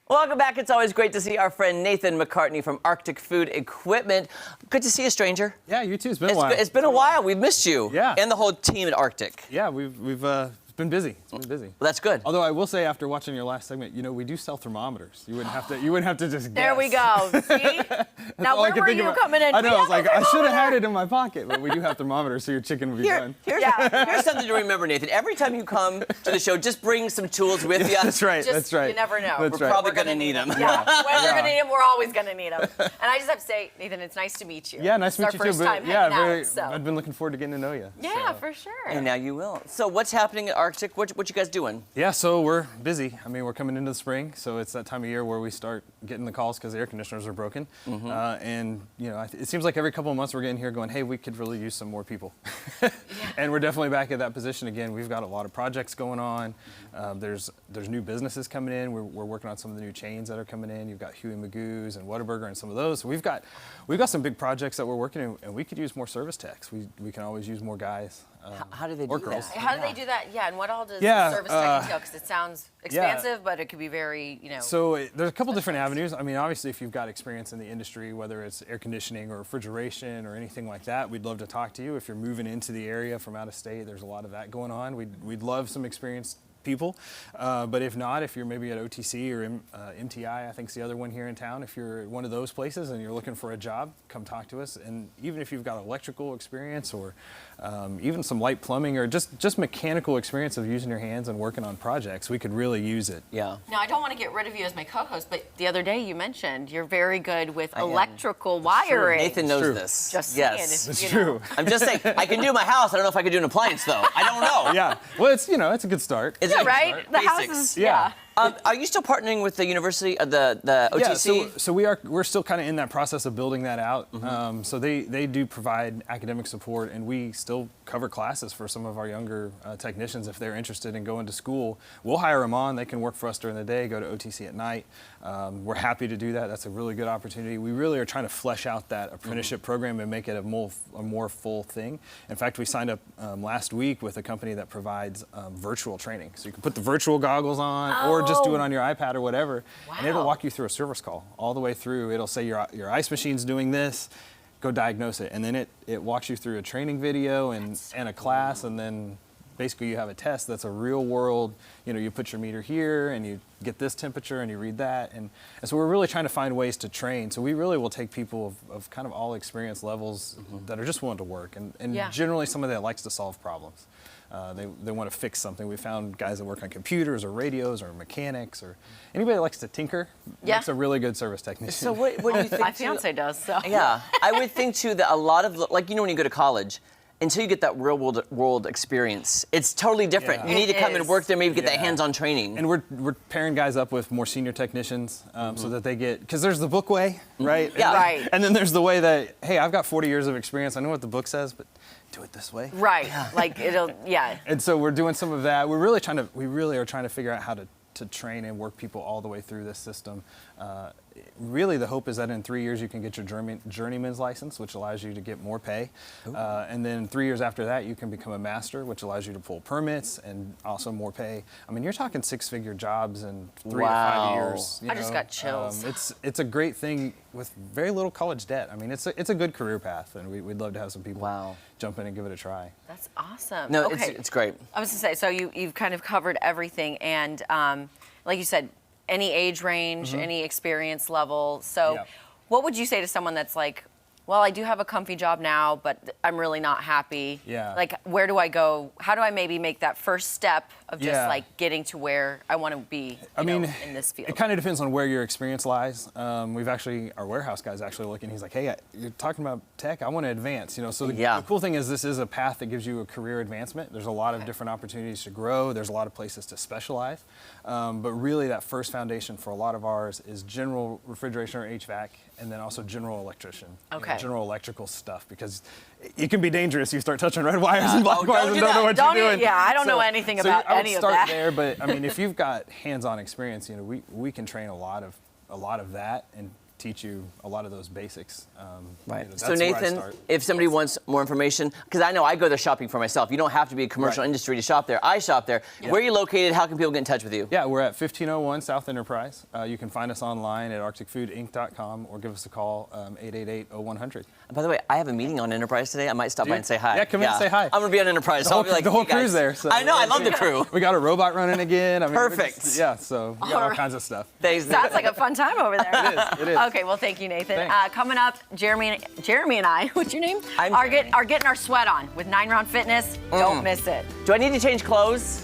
Welcome back. It's always great to see our friend Nathan McCartney from Arctic Food Equipment. Good to see you, stranger. Yeah, you too. It's been a while. It's been a while. We've missed you. Yeah. And the whole team at Arctic. Yeah, we've been busy. It's been busy. Well, that's good. Although I will say, after watching your last segment, we do sell thermometers. You wouldn't have to just guess. There we go. See? Now, where were you coming in? I know. I was like, I should have had it in my pocket, but we do have thermometers, so your chicken would be done. Here's something to remember, Nathan. Every time you come to the show, just bring some tools with you. That's right. That's right. You never know. We're probably going to need them. Yeah. When we're going to need them, we're always going to need them. And I just have to say, Nathan, it's nice to meet you. Yeah, nice to meet you too. It's our first time hanging out, I've been looking forward to getting to know you. Yeah, for sure. And now you will. So what's happening at Arctic? What you guys doing? Yeah, so we're busy. I mean, we're coming into the spring, so it's that time of year where we start getting the calls because the air conditioners are broken. And it seems like every couple of months we're getting here going, hey, we could really use some more people. And we're definitely back at that position again. We've got a lot of projects going on. There's new businesses coming in. We're working on some of the new chains that are coming in. You've got Huey Magoo's and Whataburger and some of those. So we've got some big projects that we're working in, and we could use more service techs. We can always use more guys. How do they do that? How do they do that? Yeah, and what all does the service tech entail? Because it sounds expansive, but it could be very, So there's a couple different avenues. I mean, obviously, if you've got experience in the industry, whether it's air conditioning or refrigeration or anything like that, we'd love to talk to you. If you're moving into the area from out of state, there's a lot of that going on. We'd love some experienced people. But if not, if you're maybe at OTC or MTI, I think's the other one here in town, if you're at one of those places and you're looking for a job, come talk to us. And even if you've got electrical experience or even some light plumbing or just mechanical experience of using your hands and working on projects, we could really use it. Yeah. Now, I don't want to get rid of you as my co-host, but the other day you mentioned you're very good with electrical wiring. Nathan knows this. Just saying. Yes. It's true. I'm just saying, I can do my house. I don't know if I could do an appliance, though. I don't know. Yeah. Well, it's a good start. Yeah, right? The house is, yeah. Are you still partnering with the university, the OTC? Yeah, so we're still kind of in that process of building that out. So they do provide academic support, and we still cover classes for some of our younger technicians if they're interested in going to school. We'll hire them on. They can work for us during the day, go to OTC at night. We're happy to do that. That's a really good opportunity. We really are trying to flesh out that apprenticeship program and make it a more full thing. In fact, we signed up last week with a company that provides virtual training. So you can put the virtual goggles on or just do it on your iPad or whatever, and it'll walk you through a service call all the way through. It'll say your ice machine's doing this, go diagnose it, and then it walks you through a training video and a class, and then basically you have a test that's a real world, you put your meter here and you get this temperature and you read that, and so we're really trying to find ways to train. So we really will take people of kind of all experience levels that are just willing to work, and generally somebody that likes to solve problems. They want to fix something. We found guys that work on computers or radios or mechanics or anybody that likes to tinker makes a really good service technician. So what do you think? My fiance does, so. Yeah, I would think too that a lot of, like, when you go to college, until you get that real world experience, it's totally different. Yeah. You need to come and work there, maybe get that hands-on training. And we're pairing guys up with more senior technicians so that they get, because there's the book way, right? Yeah. Right. And then there's the way that, hey, I've got 40 years of experience. I know what the book says, but do it this way. Right. Like And so we're doing some of that. We really are trying to figure out how to train and work people all the way through this system. Really, the hope is that in 3 years you can get your journeyman's license, which allows you to get more pay. And then 3 years after that, you can become a master, which allows you to pull permits and also more pay. I mean, you're talking six-figure jobs in 3 to 5 years. I just got chills. It's a great thing with very little college debt. I mean, it's a good career path, and we'd love to have some people jump in and give it a try. That's awesome. No, okay. it's great. I was going to say, so you've kind of covered everything, and like you said, any age range, any experience level. So what would you say to someone that's like, well, I do have a comfy job now, but I'm really not happy. Yeah. Like, where do I go? How do I maybe make that first step of just like getting to where I want to be in this field? It kind of depends on where your experience lies. Our warehouse guy's actually looking, he's like, hey, you're talking about tech, I want to advance. So the cool thing is this is a path that gives you a career advancement. There's a lot of different opportunities to grow. There's a lot of places to specialize. But really that first foundation for a lot of ours is general refrigeration or HVAC, and then also general electrician. General electrical stuff, because it can be dangerous. You start touching red wires and black wires and don't know what you're doing. Yeah, I don't know anything about any of that. I would start there, but I mean, if you've got hands-on experience, we can train a lot of that and teach you a lot of those basics. Right. You know, So that's where I Nathan, start. if somebody wants more information, because I know I go there shopping for myself. You don't have to be a commercial Right. industry to shop there. I shop there. Yeah. Where are you located? How can people get in touch with you? Yeah, we're at 1501 South Enterprise. You can find us online at arcticfoodinc.com or give us a call, 888-0100. And by the way, I have a meeting on Enterprise today. I might stop Do by you? and say hi. Yeah, come in and say hi. I'm gonna be on Enterprise. The so whole, I'll be like, the whole "Hey, guys." crew's there. So I know. I love the crew. We got a robot running again. I mean, we're Perfect. just- yeah, so we got all kinds of stuff. Thanks. Sounds like a fun time over there. It is. Okay, well, thank you, Nathan. Thanks. Coming up, Jeremy and I, what's your name? I'm are Jeremy. getting our sweat on with 9 Round Fitness. Don't miss it. Do I need to change clothes?